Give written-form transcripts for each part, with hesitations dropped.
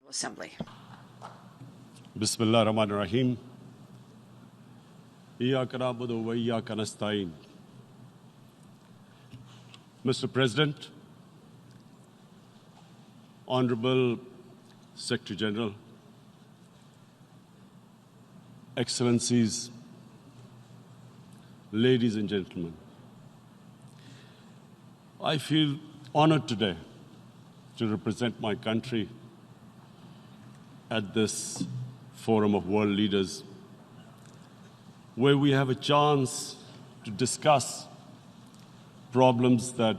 Assembly. Bismillah ar-Rahman ar-Rahim. Iyyaka na'budu wa iyyaka nasta'in. Mr. President, Honorable Secretary General, Excellencies, ladies and gentlemen, I feel honored today to represent my country at this forum of world leaders, where we have a chance to discuss problems that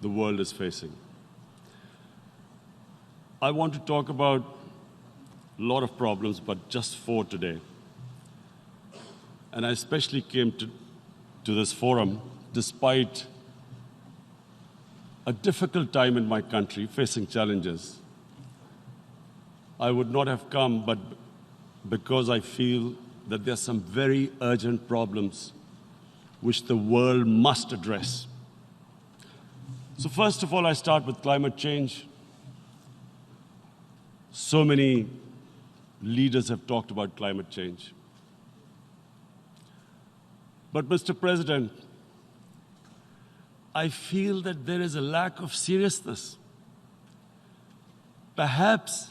the world is facing. I want to talk about a lot of problems, but just four today. And I especially came to this forum despite a difficult time in my country, facing challenges. I would not have come, but because I feel that there are some very urgent problems which the world must address. So first of all, I start with climate change. So many leaders have talked about climate change. But Mr. President, I feel that there is a lack of seriousness. Perhaps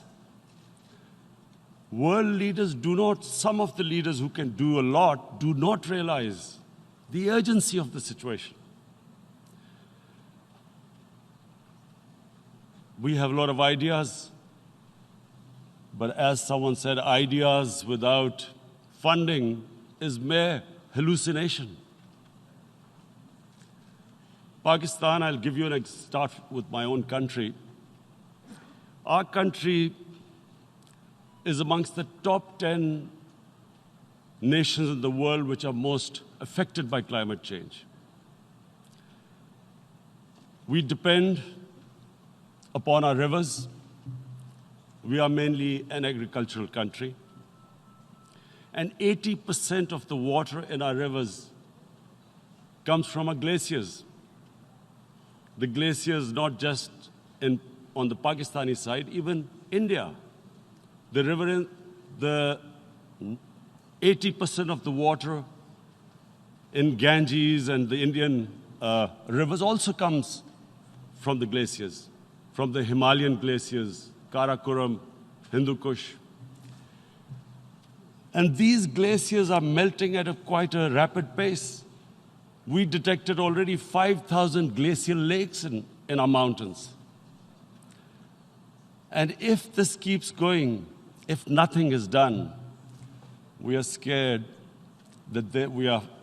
world leaders some of the leaders who can do a lot, do not realize the urgency of the situation. We have a lot of ideas, but as someone said, ideas without funding is mere hallucination. Pakistan, I'll give you start with my own country. Our country is amongst the top 10 nations in the world which are most affected by climate change. We depend upon our rivers. We are mainly an agricultural country. And 80% of the water in our rivers comes from our glaciers. The glaciers, not just on the Pakistani side, even India. The 80% of the water in Ganges and the Indian rivers also comes from the glaciers, from the Himalayan glaciers, Karakoram, Hindu Kush. And these glaciers are melting at quite a rapid pace. We detected already 5,000 glacial lakes in our mountains. And if this keeps going, if nothing is done, we are scared that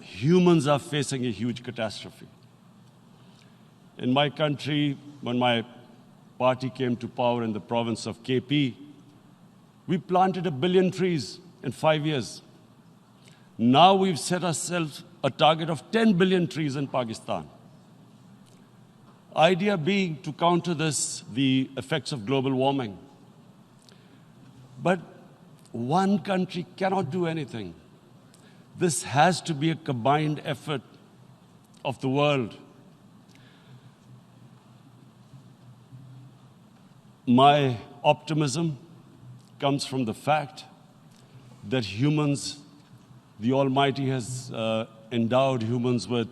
humans are facing a huge catastrophe. In my country, when my party came to power in the province of KP, we planted 1 billion trees in 5 years. Now we've set ourselves a target of 10 billion trees in Pakistan. Idea being to counter the effects of global warming. But one country cannot do anything. This has to be a combined effort of the world. My optimism comes from the fact that the Almighty has endowed humans with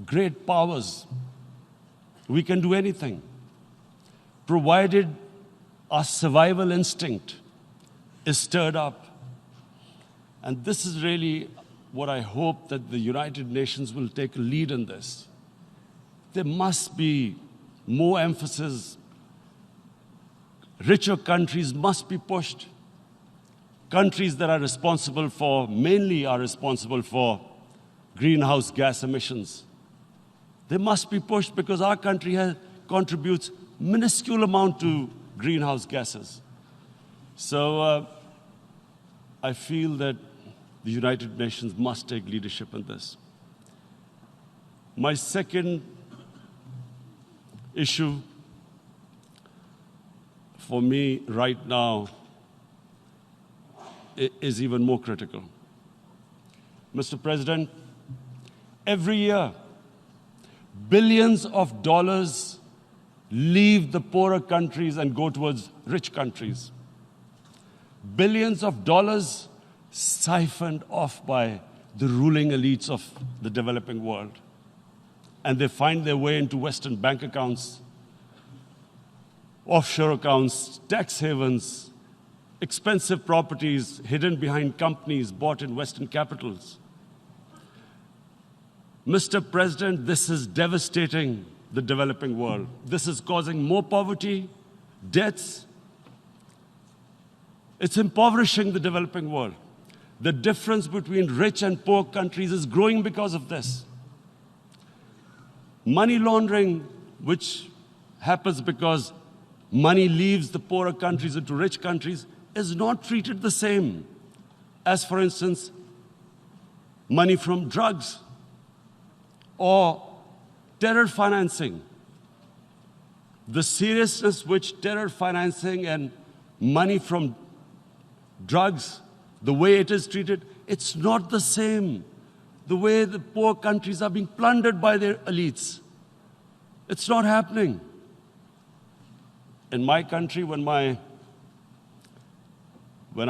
great powers. We can do anything, provided our survival instinct is stirred up. And this is really what I hope that the United Nations will take a lead in this. There must be more emphasis. Richer countries must be pushed. Countries that mainly are responsible for greenhouse gas emissions. They must be pushed because our country contributes minuscule amount to greenhouse gases. So I feel that the United Nations must take leadership in this. My second issue for me right now is even more critical. Mr. President, every year, billions of dollars leave the poorer countries and go towards rich countries. Billions of dollars siphoned off by the ruling elites of the developing world. And they find their way into Western bank accounts, offshore accounts, tax havens, expensive properties hidden behind companies bought in Western capitals. Mr. President, this is devastating the developing world. This is causing more poverty, debts. It's impoverishing the developing world. The difference between rich and poor countries is growing because of this. Money laundering, which happens because money leaves the poorer countries into rich countries, is not treated the same as, for instance, money from drugs or terror financing. The seriousness which terror financing and money from drugs, the way it is treated, it's not the same. The way the poor countries are being plundered by their elites. It's not happening. In my country, when I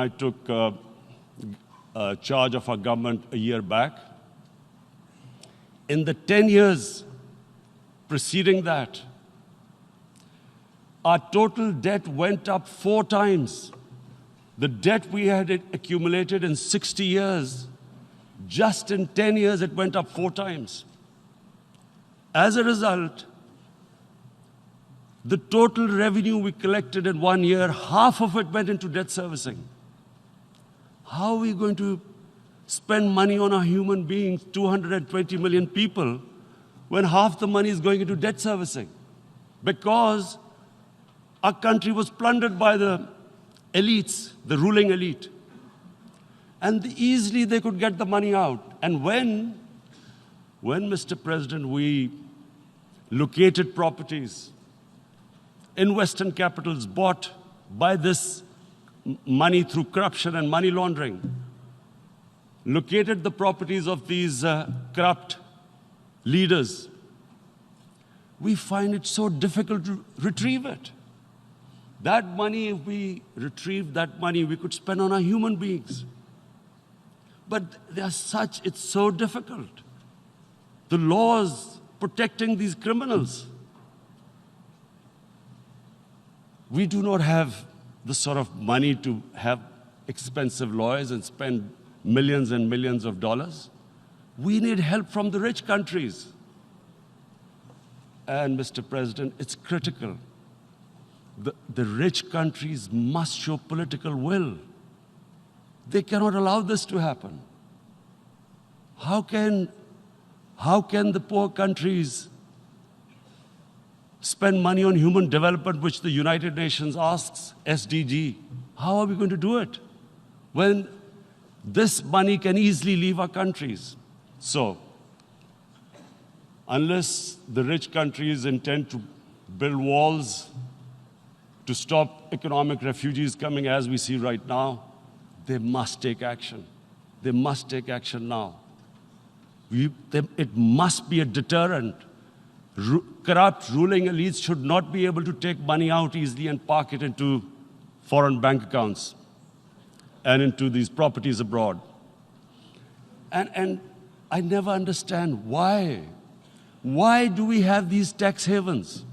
took charge of our government a year back, in the 10 years preceding that, our total debt went up 4 times. The debt we had accumulated in 60 years, just in 10 years, it went up 4 times. As a result, the total revenue we collected in 1 year, half of it went into debt servicing. How are we going to spend money on our human beings, 220 million people, when half the money is going into debt servicing? Because our country was plundered by the elites, the ruling elite. And easily they could get the money out. And when, Mr. President, we located properties in Western capitals bought by this money through corruption and money laundering, located the properties of these corrupt leaders, we find it so difficult to retrieve it. That money, if we retrieved that money, we could spend on our human beings. But it's so difficult. The laws protecting these criminals. We do not have the sort of money to have expensive lawyers and spend millions and millions of dollars. We need help from the rich countries. And, Mr. President, it's critical. The rich countries must show political will. They cannot allow this to happen. How can the poor countries spend money on human development, which the United Nations asks, SDG? How are we going to do it when this money can easily leave our countries? So, unless the rich countries intend to build walls to stop economic refugees coming as we see right now, they must take action. They must take action now. It must be a deterrent. Corrupt ruling elites should not be able to take money out easily and park it into foreign bank accounts and into these properties abroad. And I never understand why. Why do we have these tax havens?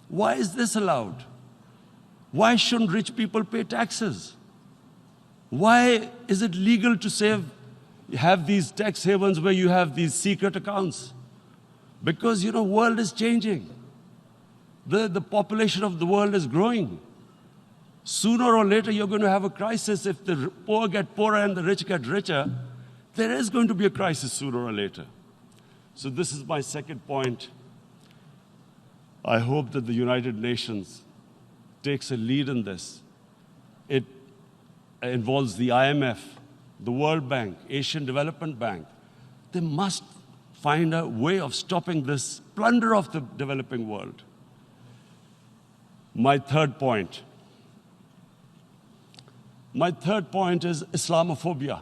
Why is this allowed? Why shouldn't rich people pay taxes? Why is it legal to have these tax havens where you have these secret accounts? Because, world is changing. The population of the world is growing. Sooner or later, you're going to have a crisis. If the poor get poorer and the rich get richer, there is going to be a crisis sooner or later. So this is my second point. I hope that the United Nations takes a lead in this. It involves the IMF, the World Bank, Asian Development Bank. They must find a way of stopping this plunder of the developing world. My third point is Islamophobia.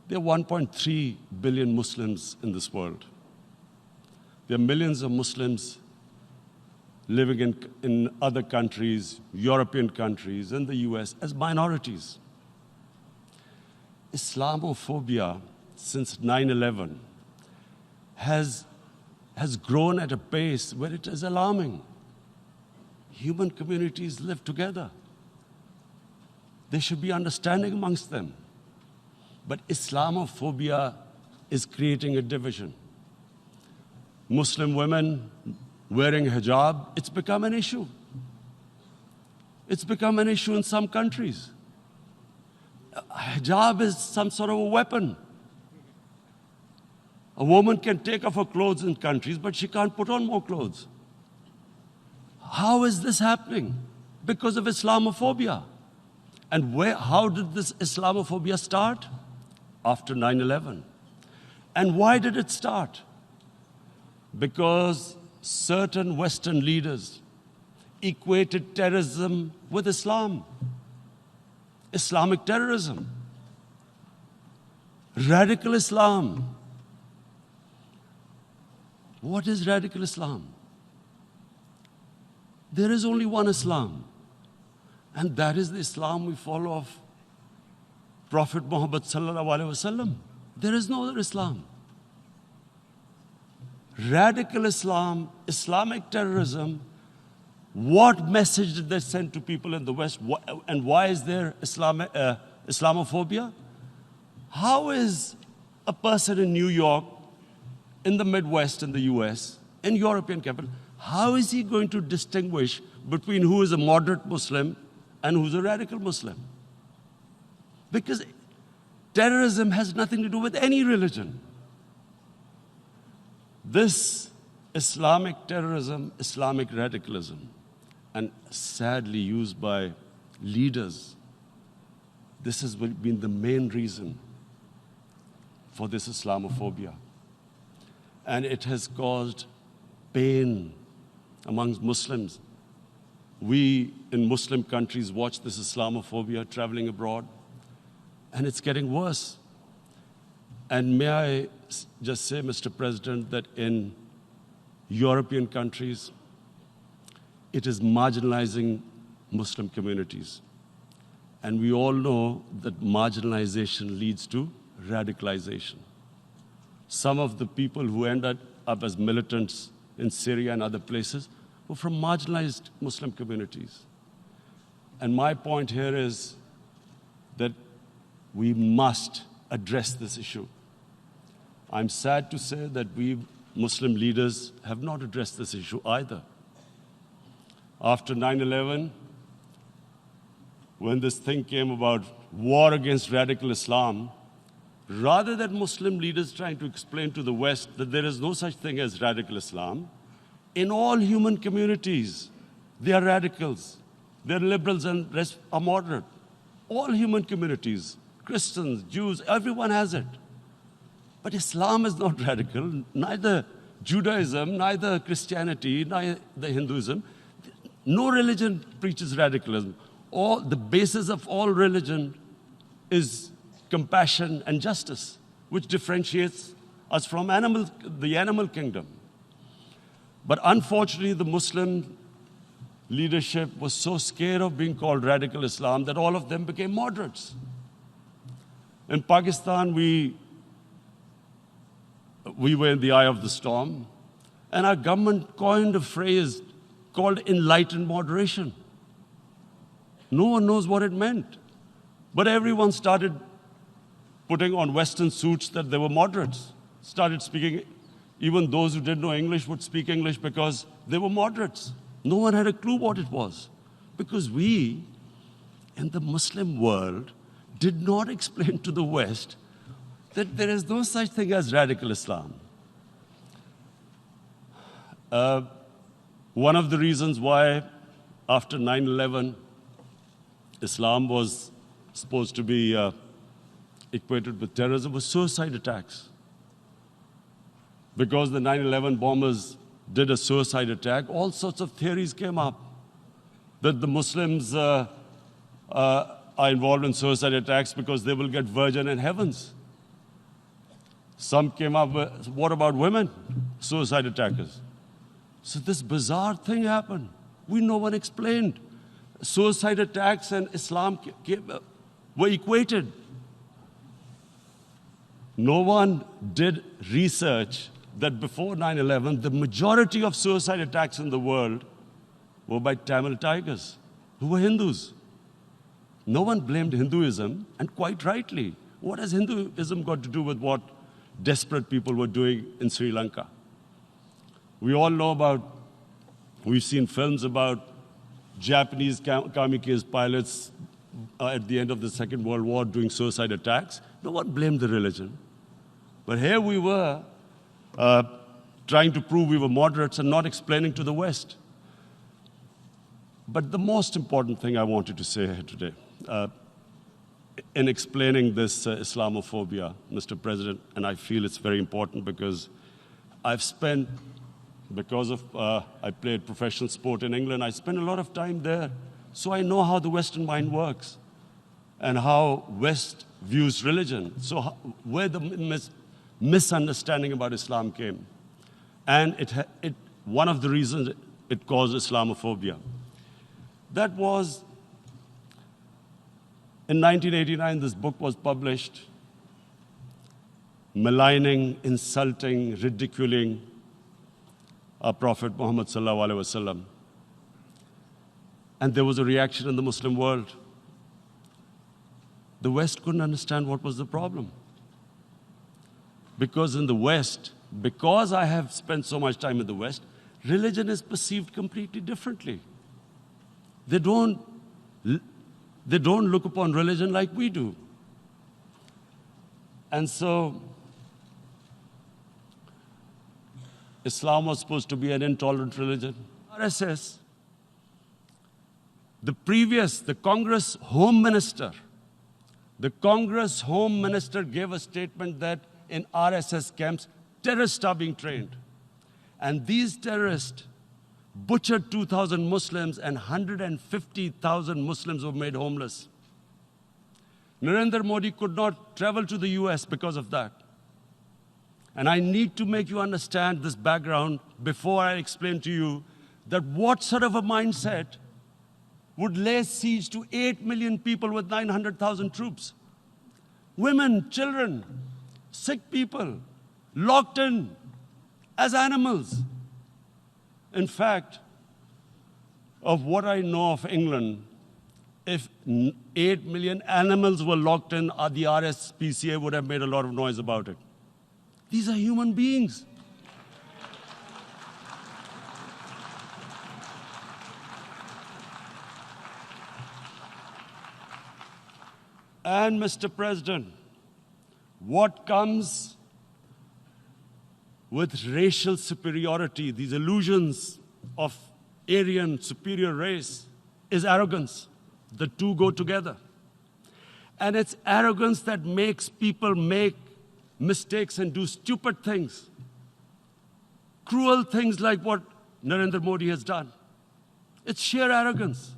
There are 1.3 billion Muslims in this world. There are millions of Muslims living in other countries, European countries, in the US, as minorities. Islamophobia since 9/11 has grown at a pace where it is alarming. Human communities live together. There should be understanding amongst them. But Islamophobia is creating a division. Muslim women wearing hijab, it's become an issue. It's become an issue in some countries. Hijab is some sort of a weapon. A woman can take off her clothes in countries, but she can't put on more clothes. How is this happening? Because of Islamophobia. And how did this Islamophobia start? After 9/11. And why did it start? Because certain Western leaders equated terrorism with Islam. Islamic terrorism. Radical Islam. What is radical Islam? There is only one Islam, and that is the Islam we follow of Prophet Muhammad sallallahu alaihi wasallam. There is no other Islam. Radical Islam, Islamic terrorism, what message did they send to people in the West? And why is there Islamophobia? How is a person in New York, in the Midwest, in the US, in European capital, how is he going to distinguish between who is a moderate Muslim and who's a radical Muslim? Because terrorism has nothing to do with any religion. This Islamic terrorism, Islamic radicalism, and sadly used by leaders, this has been the main reason for this Islamophobia. And it has caused pain amongst Muslims. We in Muslim countries watch this Islamophobia traveling abroad, and it's getting worse. And may I just say, Mr. President, that in European countries, it is marginalizing Muslim communities. And we all know that marginalization leads to radicalization. Some of the people who ended up as militants in Syria and other places were from marginalized Muslim communities. And my point here is that we must address this issue. I'm sad to say that we Muslim leaders have not addressed this issue either. After 9/11, when this thing came about war against radical Islam, rather than Muslim leaders trying to explain to the West that there is no such thing as radical Islam, in all human communities, they are radicals. They're liberals and rest are moderate. All human communities, Christians, Jews, everyone has it. But Islam is not radical, neither Judaism, neither Christianity, neither Hinduism. No religion preaches radicalism. The basis of all religion is compassion and justice, which differentiates us from the animal kingdom. But unfortunately, the Muslim leadership was so scared of being called radical Islam that all of them became moderates. In Pakistan, we were in the eye of the storm, and our government coined a phrase called enlightened moderation. No one knows what it meant, but everyone started putting on Western suits that they were moderates, started speaking. Even those who didn't know English would speak English because they were moderates. No one had a clue what it was, because we, in the Muslim world, did not explain to the West that there is no such thing as radical Islam. One of the reasons why, after 9/11, Islam was supposed to be equated with terrorism was suicide attacks. Because the 9/11 bombers did a suicide attack, all sorts of theories came up that the Muslims are involved in suicide attacks because they will get virgin in heavens. Some came up with, what about women, suicide attackers? So this bizarre thing happened. No one explained. Suicide attacks and Islam were equated. No one did research that before 9/11, the majority of suicide attacks in the world were by Tamil Tigers, who were Hindus. No one blamed Hinduism, and quite rightly. What has Hinduism got to do with what desperate people were doing in Sri Lanka? We all know we've seen films about Japanese kamikaze pilots at the end of the Second World War doing suicide attacks. No one blamed the religion. But here we were trying to prove we were moderates and not explaining to the West. But the most important thing I wanted to say here today, in explaining this Islamophobia, Mr. President, and I feel it's very important because I've spent, because of I played professional sport in England, I spent a lot of time there. So I know how the Western mind works and how West views religion. So where the misunderstanding about Islam came. And one of the reasons it caused Islamophobia. That was, in 1989, this book was published, maligning, insulting, ridiculing our Prophet Muhammad sallallahu alaihi wasallam. And there was a reaction in the Muslim world. The West couldn't understand what was the problem. Because in the West, because I have spent so much time in the West, religion is perceived completely differently. They don't look upon religion like we do. And so, Islam was supposed to be an intolerant religion. RSS, the Congress Home Minister gave a statement that in RSS camps, terrorists are being trained. And these terrorists butchered 2,000 Muslims and 150,000 Muslims were made homeless. Narendra Modi could not travel to the US because of that. And I need to make you understand this background before I explain to you that what sort of a mindset would lay siege to 8 million people with 900,000 troops. Women, children, sick people, locked in as animals. In fact, of what I know of England, if 8 million animals were locked in, the RSPCA would have made a lot of noise about it. These are human beings. And Mr. President, what comes with racial superiority, these illusions of Aryan superior race, is arrogance. The two go together. And it's arrogance that makes people make mistakes and do stupid things. Cruel things like what Narendra Modi has done. It's sheer arrogance.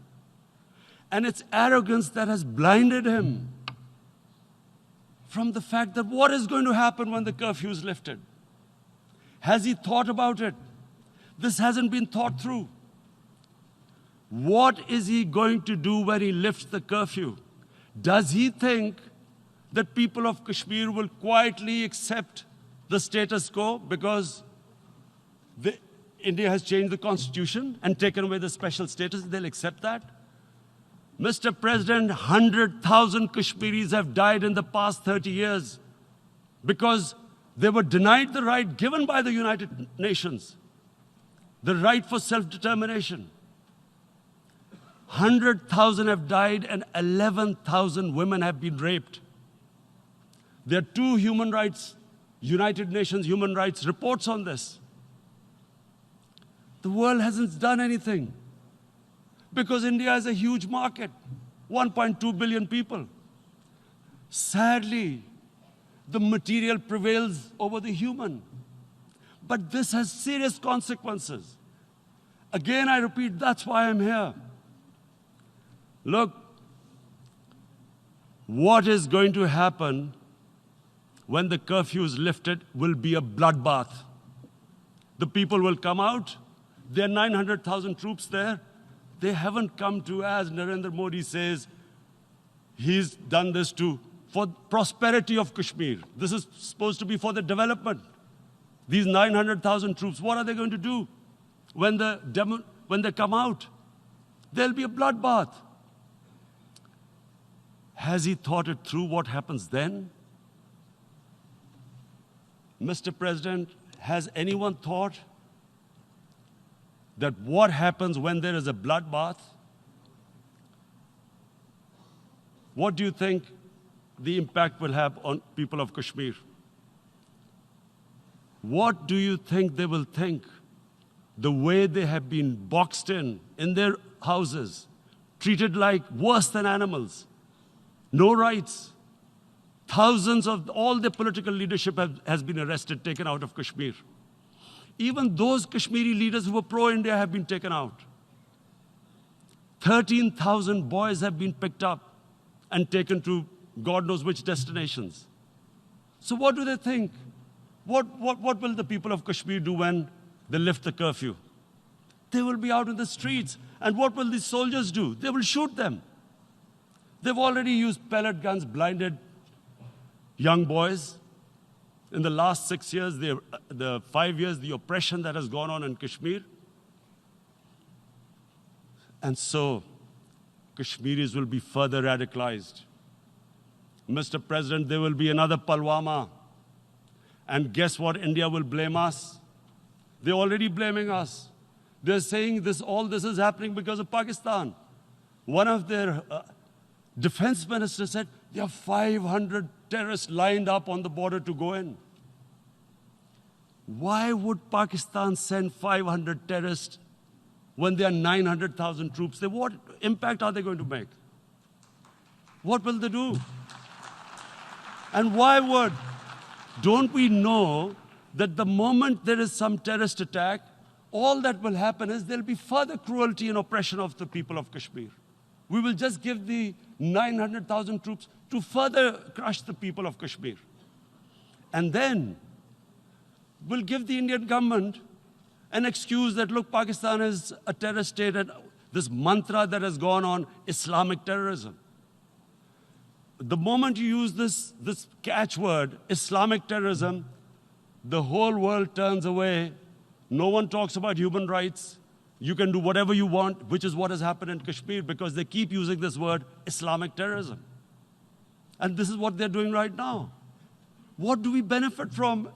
And it's arrogance that has blinded him from the fact that what is going to happen when the curfew is lifted? Has he thought about it? This hasn't been thought through. What is he going to do when he lifts the curfew? Does he think that people of Kashmir will quietly accept the status quo because India has changed the constitution and taken away the special status? They'll accept that? Mr. President, 100,000 Kashmiris have died in the past 30 years because they were denied the right given by the United Nations, the right for self-determination. 100,000 have died and 11,000 women have been raped. There are two United Nations human rights reports on this. The world hasn't done anything because India is a huge market, 1.2 billion people. Sadly, the material prevails over the human. But this has serious consequences. Again, I repeat, that's why I'm here. Look, what is going to happen when the curfew is lifted will be a bloodbath. The people will come out, There are 900,000 troops there. They haven't come to, as Narendra Modi says, he's done this for prosperity of Kashmir. This is supposed to be for the development. These 900,000 troops, what are they going to do when they come out? There'll be a bloodbath. Has he thought it through what happens then? Mr. President, has anyone thought that what happens when there is a bloodbath? What do you think the impact will have on people of Kashmir? What do you think they will think? The way they have been boxed in their houses, treated like worse than animals, no rights. Thousands of all the political leadership has been arrested, taken out of Kashmir. Even those Kashmiri leaders who were pro-India have been taken out. 13,000 boys have been picked up and taken to God knows which destinations. So what do they think? What will the people of Kashmir do when they lift the curfew? They will be out in the streets. And what will these soldiers do? They will shoot them. They've already used pellet guns, blinded young boys. In the last 6 years, the 5 years, the oppression that has gone on in Kashmir. And so, Kashmiris will be further radicalized. Mr. President, there will be another Pulwama. And guess what? India will blame us. They're already blaming us. They're saying all this is happening because of Pakistan. One of their defense ministers said, there are 500 terrorists lined up on the border to go in. Why would Pakistan send 500 terrorists when there are 900,000 troops? What impact are they going to make? What will they do? And don't we know that the moment there is some terrorist attack, all that will happen is there'll be further cruelty and oppression of the people of Kashmir. We will just give the 900,000 troops to further crush the people of Kashmir. And then we'll give the Indian government an excuse that, look, Pakistan is a terrorist state, and this mantra that has gone on, Islamic terrorism. The moment you use this catchword, Islamic terrorism, the whole world turns away. No one talks about human rights. You can do whatever you want, which is what has happened in Kashmir, because they keep using this word, Islamic terrorism. And this is what they're doing right now. What do we benefit from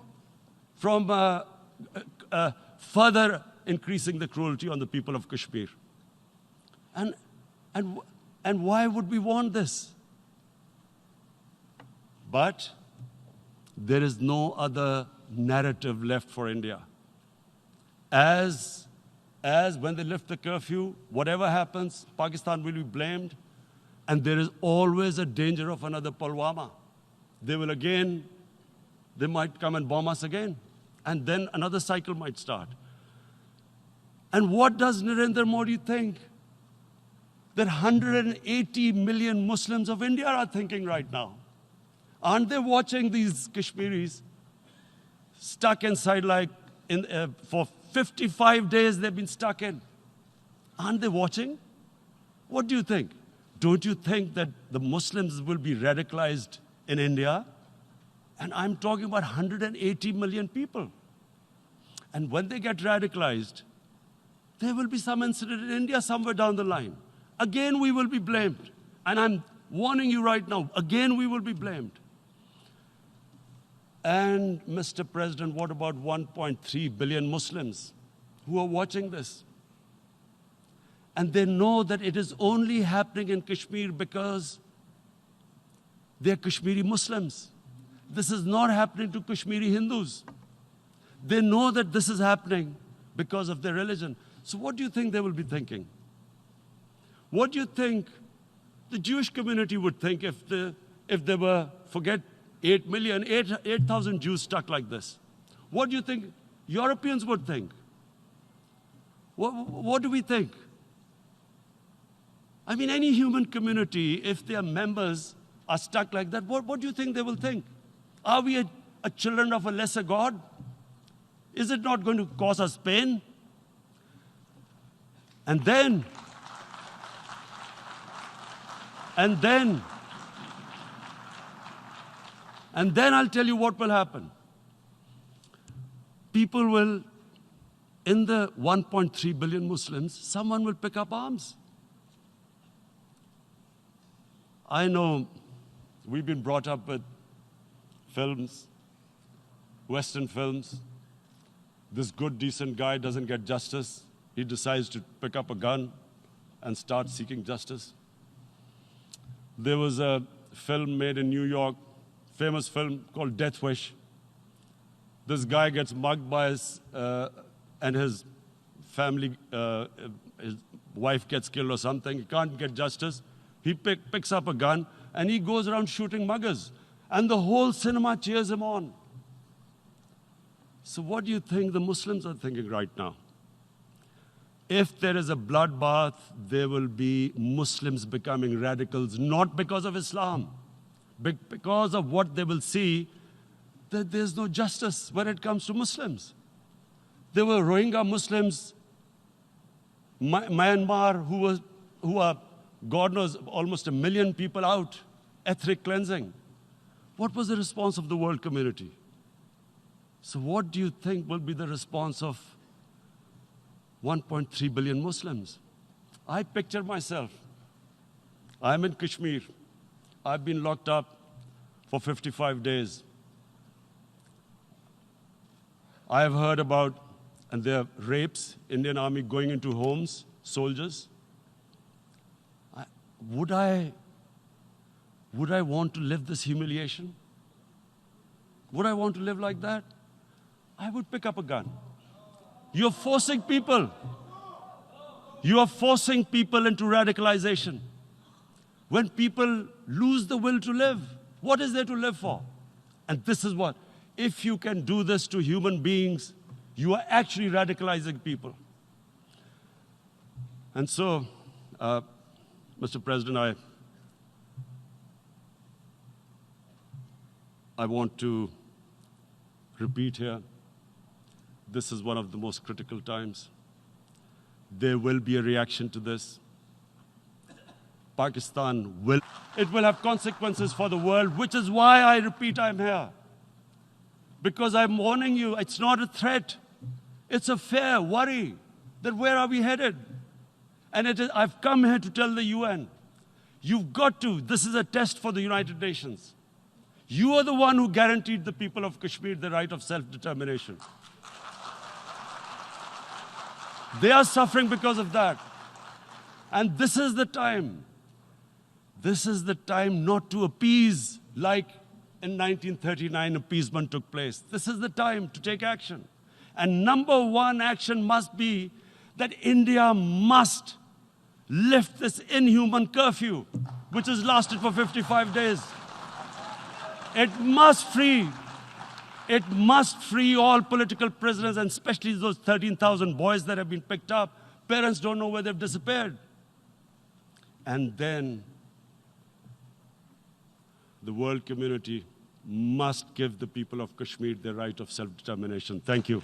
further increasing the cruelty on the people of Kashmir? And why would we want this? But there is no other narrative left for India. As when they lift the curfew, whatever happens, Pakistan will be blamed, and there is always a danger of another Pulwama. They might come and bomb us again, and then another cycle might start. And what does Narendra Modi think? That 180 million Muslims of India are thinking right now. Aren't they watching these Kashmiris stuck inside for 55 days they've been stuck in? Aren't they watching? What do you think? Don't you think that the Muslims will be radicalized in India? And I'm talking about 180 million people. And when they get radicalized, there will be some incident in India somewhere down the line. Again, we will be blamed. And I'm warning you right now, again, we will be blamed. And, Mr. President, what about 1.3 billion Muslims who are watching this? And they know that it is only happening in Kashmir because they're Kashmiri Muslims. This is not happening to Kashmiri Hindus. They know that this is happening because of their religion. So what do you think they will be thinking? What do you think the Jewish community would think if they were, forget 8,000 Jews stuck like this? What do you think Europeans would think? What do we think? I mean, any human community, if their members are stuck like that, what do you think they will think? Are we a children of a lesser God? Is it not going to cause us pain? And then I'll tell you what will happen. People will, in the 1.3 billion Muslims, someone will pick up arms. I know we've been brought up with films, Western films. This good, decent guy doesn't get justice. He decides to pick up a gun and start seeking justice. There was a film made in New York, famous film called Death Wish. This guy gets mugged by and his family, his wife gets killed or something. He can't get justice. He picks up a gun and he goes around shooting muggers. And the whole cinema cheers him on. So what do you think the Muslims are thinking right now? If there is a bloodbath, there will be Muslims becoming radicals, not because of Islam, but because of what they will see, that there's no justice when it comes to Muslims. There were Rohingya Muslims, Myanmar, who are, God knows, almost 1 million people out, ethnic cleansing. What was the response of the world community? So what do you think will be the response of 1.3 billion Muslims? I picture myself. I'm in Kashmir. I've been locked up for 55 days. I have heard about, and there are rapes, Indian Army going into homes, soldiers. Would I want to live this humiliation? Would I want to live like that? I would pick up a gun. You're forcing people. You are forcing people into radicalization. When people lose the will to live, what is there to live for? And this is what, if you can do this to human beings, you are actually radicalizing people. And so, Mr. President, I want to repeat here, this is one of the most critical times. There will be a reaction to this. Pakistan will. It will have consequences for the world, which is why I repeat I'm here. Because I'm warning you, it's not a threat. It's a fair worry that where are we headed? And I've come here to tell the UN, you've got to, this is a test for the United Nations. You are the one who guaranteed the people of Kashmir the right of self-determination. They are suffering because of that. And this is the time. This is the time not to appease like in 1939 appeasement took place. This is the time to take action. And number one action must be that India must lift this inhuman curfew, which has lasted for 55 days. It must free all political prisoners, and especially those 13,000 boys that have been picked up. Parents don't know where they've disappeared. And then the world community must give the people of Kashmir their right of self-determination. Thank you.